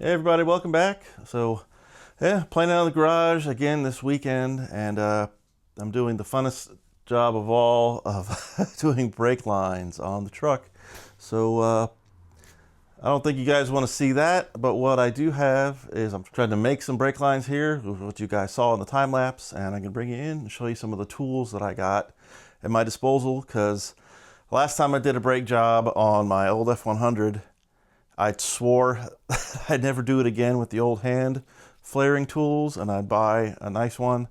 Hey everybody, welcome back. So, yeah, playing out of the garage again this weekend, and I'm doing the funnest job of all of doing brake lines on the truck. So, I don't think you guys want to see that, but what I do have is I'm trying to make some brake lines here, what you guys saw in the time lapse, and I can bring you in and show you some of the tools that I got at my disposal, because last time I did a brake job on my old F100, I swore I'd never do it again with the old hand flaring tools, and I'd buy a nice one.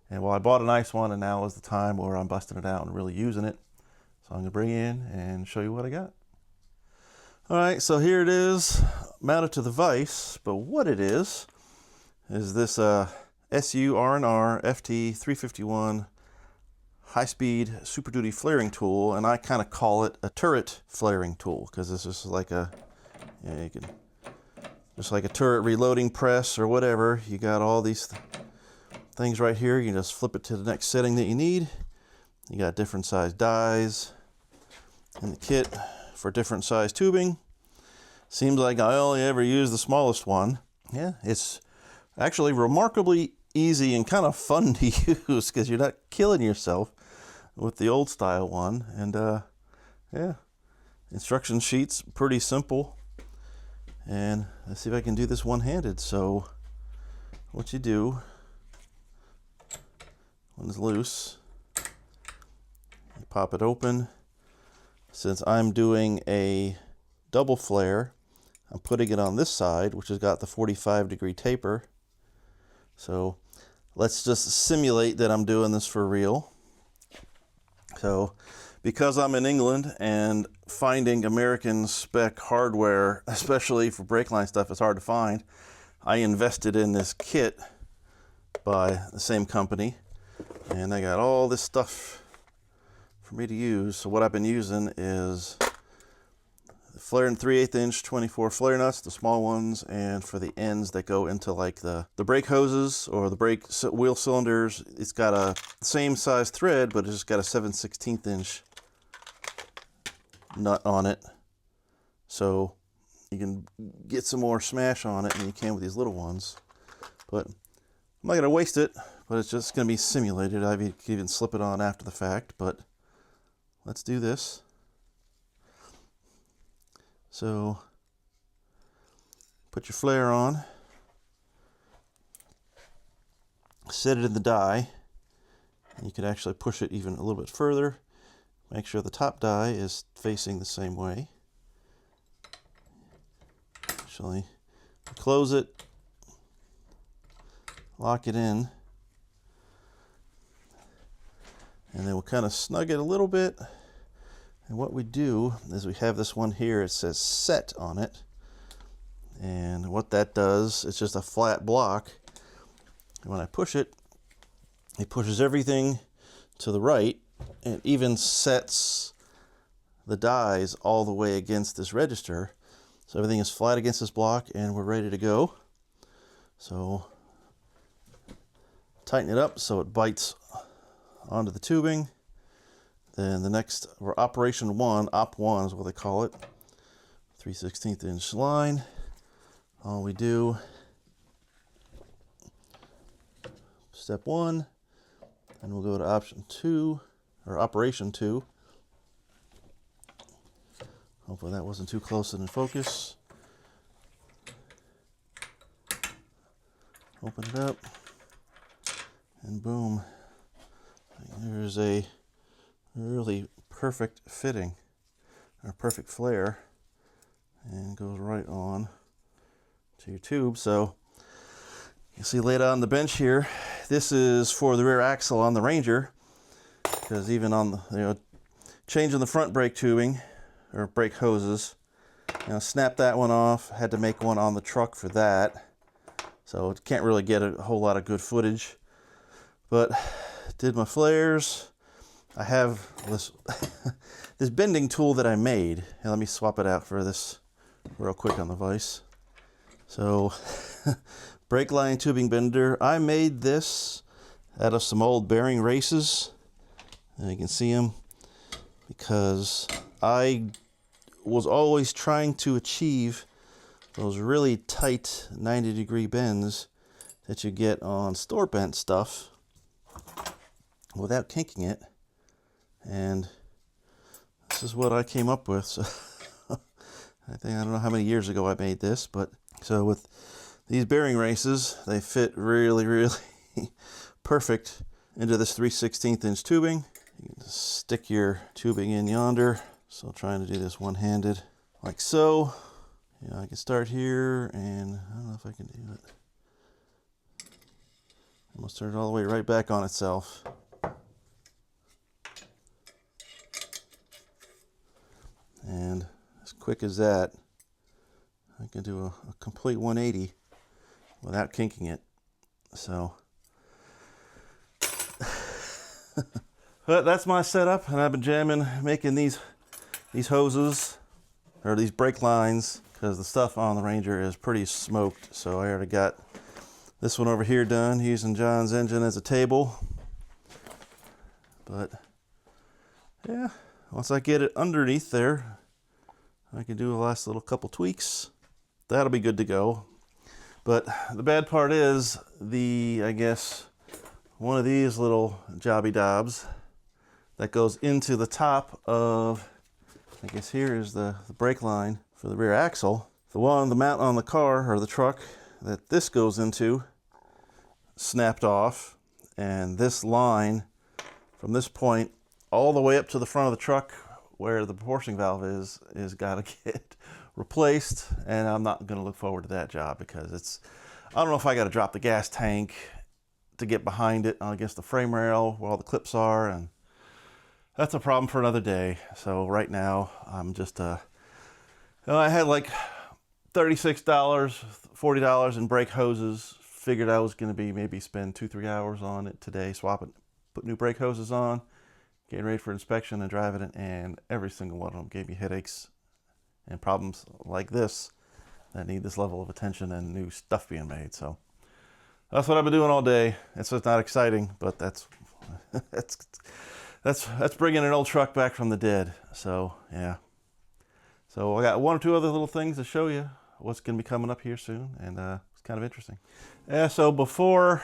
And well, I bought a nice one, and now is the time where I'm busting it out and really using it. So I'm gonna bring it in and show you what I got. All right, so here it is, mounted to the vise, but what it is this S.U.R FT351 high-speed Super Duty flaring tool, and I kind of call it a turret flaring tool because this is like a you can, just like a turret reloading press or whatever. You got all these things right here. You can just flip it to the next setting that you need. You got different size dies in the kit for different size tubing. Seems like I only ever use the smallest one. Yeah, it's actually remarkably easy and kind of fun to use because you're not killing yourself with the old style one. And yeah, instruction sheet's pretty simple. And let's see if I can do this one-handed. So what you do when it's loose, you pop it open. Since I'm doing a double flare, I'm putting it on this side, which has got the 45-degree taper. So let's just simulate that I'm doing this for real. So because I'm in England and finding American spec hardware, especially for brake line stuff, is hard to find, I invested in this kit by the same company, and they got all this stuff for me to use. So what I've been using is the flare and 3/8 inch 24 flare nuts, the small ones, and for the ends that go into like the brake hoses or the brake wheel cylinders, it's got a same size thread, but it's just got a 7/16 inch nut on it, so you can get some more smash on it than you can with these little ones. But I'm not going to waste it, but it's just going to be simulated. I can even slip it on after the fact, but let's do this. So put your flare on, set it in the die, and you can actually push it even a little bit further. Make sure the top die is facing the same way. Actually, close it, lock it in, and then we'll kind of snug it a little bit. And what we do is we have this one here, it says set on it. And what that does, it's just a flat block. And when I push it, it pushes everything to the right. It even sets the dies all the way against this register. So everything is flat against this block and we're ready to go. So tighten it up so it bites onto the tubing. Then the next, for operation 1, op 1 is what they call it, 3/16 inch line. All we do, step 1, and we'll go to option 2, or operation 2. Hopefully that wasn't too close and in focus. Open it up, and boom, there's a really perfect fitting, or perfect flare, and goes right on to your tube. So you see laid out on the bench here, this is for the rear axle on the Ranger, because even on the, changing the front brake tubing or brake hoses, snap that one off, had to make one on the truck for that, so it can't really get a whole lot of good footage. But did my flares. I have this this bending tool that I made, and let me swap it out for this real quick on the vise. So brake line tubing bender, I made this out of some old bearing races, and you can see them because I was always trying to achieve those really tight 90-degree bends that you get on store bent stuff without kinking it. And this is what I came up with. So I don't know how many years ago I made this, but so with these bearing races, they fit really, really perfect into this 3/16 inch tubing. You can just stick your tubing in yonder. So I'm trying to do this one-handed, like so. You know, I can start here, and I don't know if I can do it. I'm gonna turn it all the way right back on itself. And as quick as that, I can do a complete 180 without kinking it. So, but that's my setup, and I've been making these hoses, or these brake lines, because the stuff on the Ranger is pretty smoked. So I already got this one over here done using John's engine as a table. But yeah, once I get it underneath there, I can do a last little couple tweaks. That'll be good to go. But the bad part is I guess one of these little jobby dobs that goes into the top of, I guess here is the brake line for the rear axle. The mount on the car or the truck that this goes into snapped off, and this line from this point all the way up to the front of the truck where the proportioning valve is got to get replaced, and I'm not going to look forward to that job because I don't know if I got to drop the gas tank to get behind it against the frame rail where all the clips are, and that's a problem for another day. So right now I'm just I had like $36, $40 in brake hoses. Figured I was going to be maybe spend 2-3 hours on it today, put new brake hoses on, getting ready for inspection and driving it, and every single one of them gave me headaches and problems like this that need this level of attention and new stuff being made. So that's what I've been doing all day. It's just not exciting, but that's bringing an old truck back from the dead. So yeah. So I got one or two other little things to show you what's going to be coming up here soon, and it's kind of interesting. Yeah, so before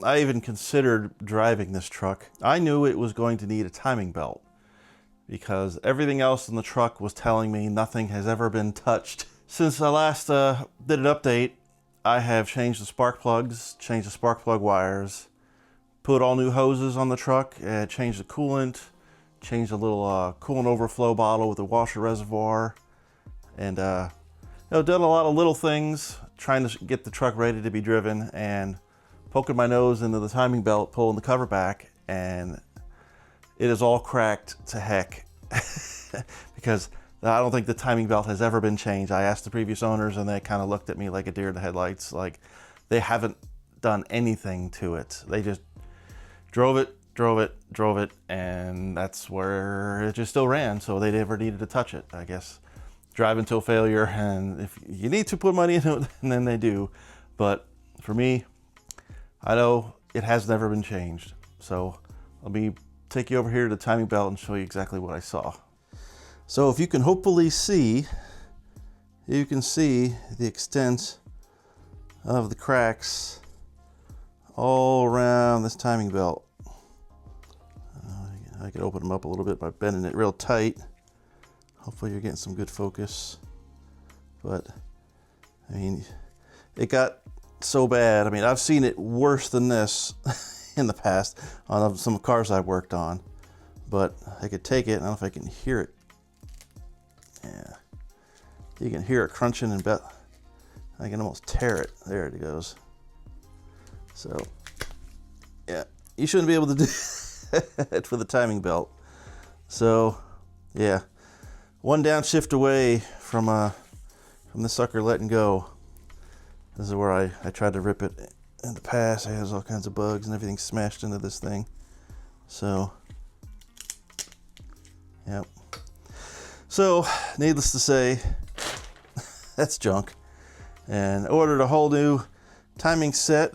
I even considered driving this truck, I knew it was going to need a timing belt because everything else in the truck was telling me nothing has ever been touched. Since I last did an update, I have changed the spark plugs, changed the spark plug wires, put all new hoses on the truck, changed the coolant, changed a little coolant overflow bottle with a washer reservoir, and done a lot of little things trying to get the truck ready to be driven, and poking my nose into the timing belt, pulling the cover back, and it is all cracked to heck because I don't think the timing belt has ever been changed. I asked the previous owners, and they kind of looked at me like a deer in the headlights, like they haven't done anything to it. They just drove it, and that's where it just still ran, so they never needed to touch it, I guess. Drive until failure, and if you need to put money into it, then they do. But for me, I know it has never been changed. So let me take you over here to the timing belt and show you exactly what I saw. So if you can hopefully see, you can see the extent of the cracks all around this timing belt. I can open them up a little bit by bending it real tight. Hopefully you're getting some good focus. But I mean, it got so bad. I mean, I've seen it worse than this in the past on some cars I've worked on. But I could take it. I don't know if I can hear it. Yeah, you can hear it crunching, and I can almost tear it. There it goes. So yeah, you shouldn't be able to do it for the timing belt. So yeah, one downshift away from the sucker letting go. This is where I tried to rip it in the past. It has all kinds of bugs and everything smashed into this thing. So yep. So needless to say, that's junk. And ordered a whole new timing set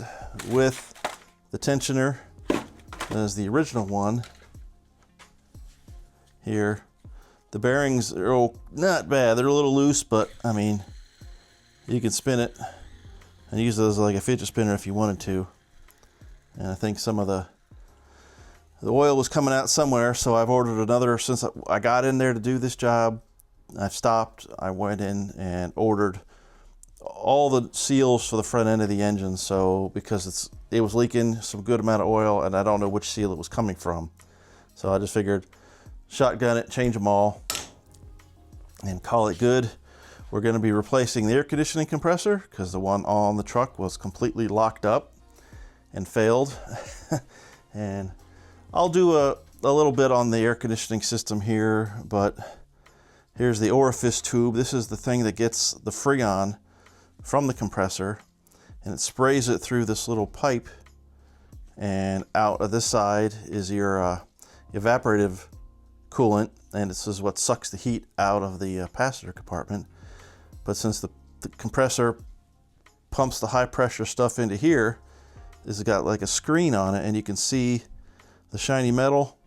with the tensioner as the original one. Here, the bearings are not bad. They're a little loose, but I mean, you can spin it and use it as like a fidget spinner if you wanted to. And I think some of the oil was coming out somewhere, so I've ordered another. Since I got in there to do this job, I've stopped. I went in and ordered all the seals for the front end of the engine, so because it was leaking some good amount of oil, and I don't know which seal it was coming from. So I just figured shotgun it, change them all, and call it good. We're going to be replacing the air conditioning compressor because the one on the truck was completely locked up and failed. And I'll do a little bit on the air conditioning system here, but here's the orifice tube. This is the thing that gets the Freon from the compressor, and it sprays it through this little pipe, and out of this side is your evaporative coolant, and this is what sucks the heat out of the passenger compartment. But since the compressor pumps the high pressure stuff into here, this has got like a screen on it, and you can see the shiny metal,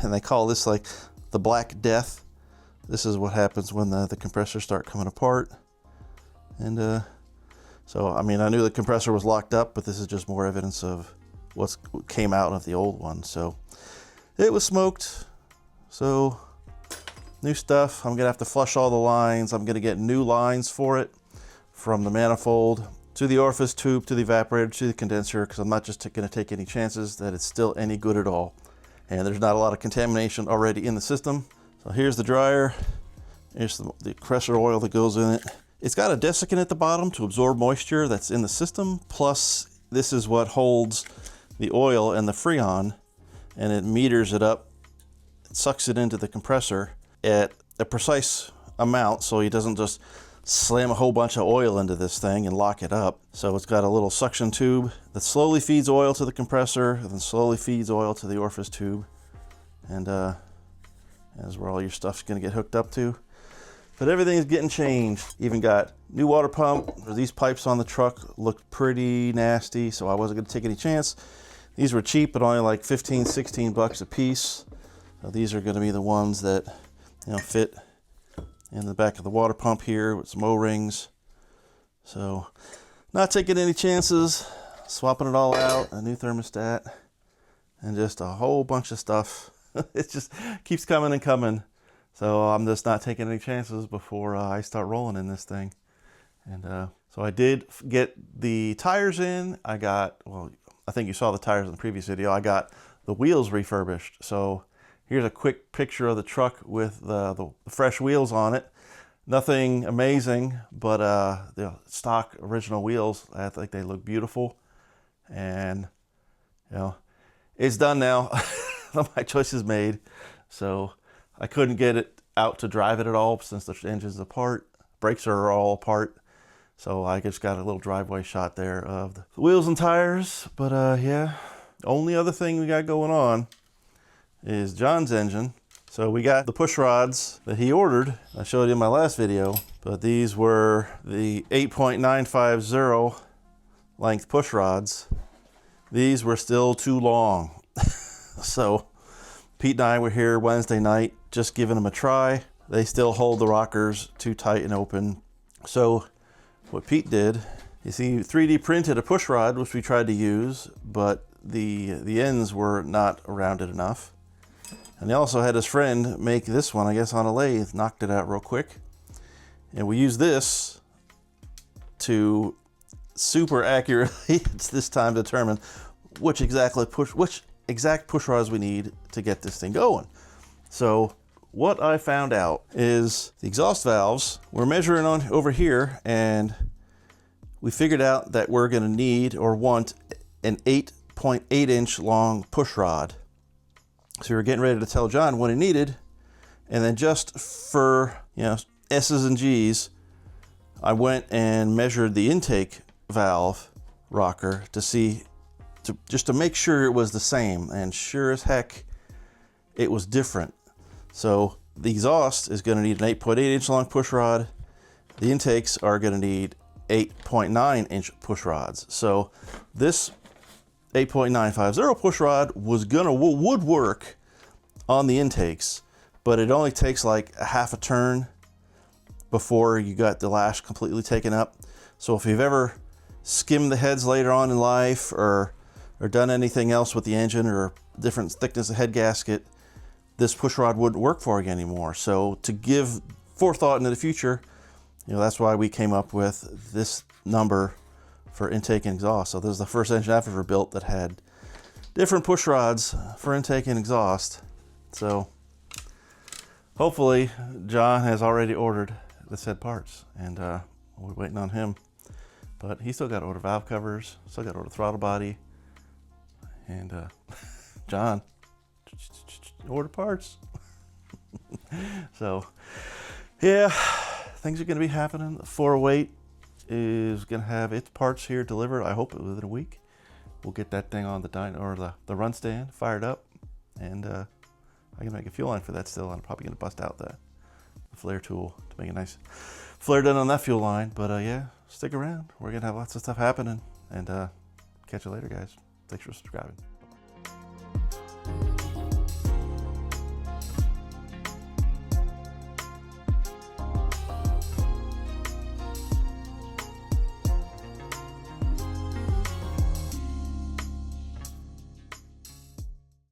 and they call this like the Black Death. This is what happens when the compressors start coming apart. And so, I mean, I knew the compressor was locked up, but this is just more evidence of what came out of the old one. So it was smoked. So new stuff. I'm gonna have to flush all the lines. I'm gonna get new lines for it, from the manifold to the orifice tube to the evaporator to the condenser, because I'm not just gonna take any chances that it's still any good at all. And there's not a lot of contamination already in the system. So here's the dryer. Here's the compressor oil that goes in it. It's got a desiccant at the bottom to absorb moisture that's in the system. Plus, this is what holds the oil and the Freon, and it meters it up. It sucks it into the compressor at a precise amount, so he doesn't just slam a whole bunch of oil into this thing and lock it up. So it's got a little suction tube that slowly feeds oil to the compressor, and then slowly feeds oil to the orifice tube. And that's where all your stuff's gonna get hooked up to. But everything's getting changed. Even got new water pump. These pipes on the truck looked pretty nasty, so I wasn't gonna take any chance. These were cheap, but only like 15, 16 bucks a piece. So these are gonna be the ones that, you know, fit in the back of the water pump here with some O-rings. So not taking any chances, swapping it all out, a new thermostat, and just a whole bunch of stuff. It just keeps coming and coming. So I'm just not taking any chances before I start rolling in this thing. And so I did get the tires in. I got, well, I think you saw the tires in the previous video. I got the wheels refurbished. So here's a quick picture of the truck with the fresh wheels on it. Nothing amazing, but the stock original wheels, I think they look beautiful. And, you know, it's done now. My choice is made. So I couldn't get it out to drive it at all since the engine's apart. Brakes are all apart. So I just got a little driveway shot there of the wheels and tires. But yeah, only other thing we got going on is John's engine. So we got the push rods that he ordered. I showed you in my last video, but these were the 8.950 length push rods. These were still too long. So Pete and I were here Wednesday night, just giving them a try. They still hold the rockers too tight and open. So what Pete did is he 3D printed a push rod, which we tried to use, but the ends were not rounded enough. And he also had his friend make this one, I guess, on a lathe, knocked it out real quick. And we used this to super accurately, it's this time, determine which exact push rods we need to get this thing going. So what I found out is the exhaust valves, we're measuring on over here, and we figured out that we're gonna need or want an 8.8 inch long push rod. So we were getting ready to tell John what he needed, and then just for, you know, S's and G's, I went and measured the intake valve rocker to see, just to make sure it was the same, and sure as heck, it was different. So the exhaust is going to need an 8.8 inch long push rod. The intakes are going to need 8.9 inch push rods. So this 8.950 push rod would work on the intakes, but it only takes like a half a turn before you got the lash completely taken up. So if you've ever skimmed the heads later on in life, or done anything else with the engine, or different thickness of head gasket, this push rod wouldn't work for you anymore. So to give forethought into the future, that's why we came up with this number for intake and exhaust. So this is the first engine I've ever built that had different push rods for intake and exhaust. So hopefully John has already ordered the said parts, and we're waiting on him. But he still got to order valve covers, still got to order throttle body, and John, order parts. So yeah, things are going to be happening. The 408 is going to have its parts here delivered, I hope within a week. We'll get that thing on the dyno, or the run stand, fired up, and I can make a fuel line for that still. I'm probably going to bust out the flare tool to make a nice flare done on that fuel line. But yeah, stick around. We're going to have lots of stuff happening, and catch you later, guys. Thanks for subscribing.